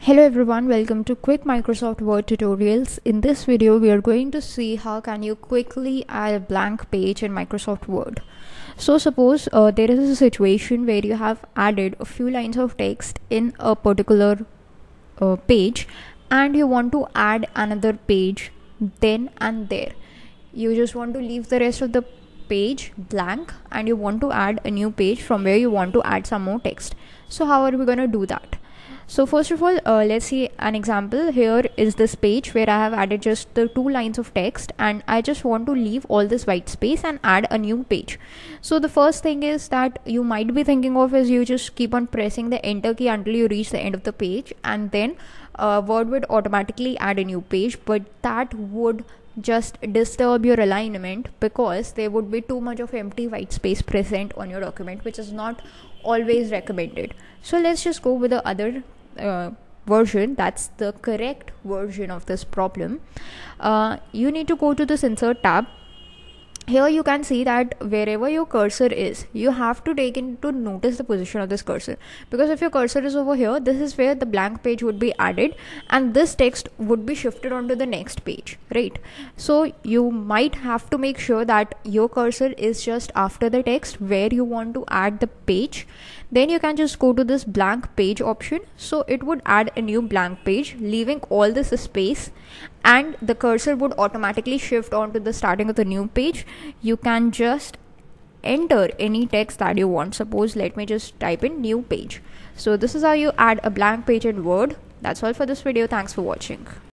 Hello everyone, welcome to quick Microsoft Word tutorials. In this video we are going to see how can you quickly add a blank page in Microsoft Word. So suppose there is a situation where you have added a few lines of text in a particular page and you want to add another page then and there. You just want to leave the rest of the page blank and you want to add a new page from where you want to add some more text. So how are we going to do that? So first of all, let's see an example. Here is this page where I have added just the 2 lines of text and I just want to leave all this white space and add a new page. So the first thing is that you might be thinking of is you just keep on pressing the enter key until you reach the end of the page, and then Word would automatically add a new page, but that would just disturb your alignment because there would be too much of empty white space present on your document, which is not always recommended. So let's just go with the other version. That's the correct version of this problem. You need to go to this insert tab. Here you can see that wherever your cursor is, you have to take into notice the position of this cursor, because if your cursor is over here, this is where the blank page would be added and this text would be shifted onto the next page, right? So you might have to make sure that your cursor is just after the text where you want to add the page. Then you can just go to this blank page option. So it would add a new blank page, leaving all this space, and the cursor would automatically shift onto the starting of the new page. You can just enter any text that you want. Suppose let me just type in new page. So this is how you add a blank page in Word. That's all for this video. Thanks for watching.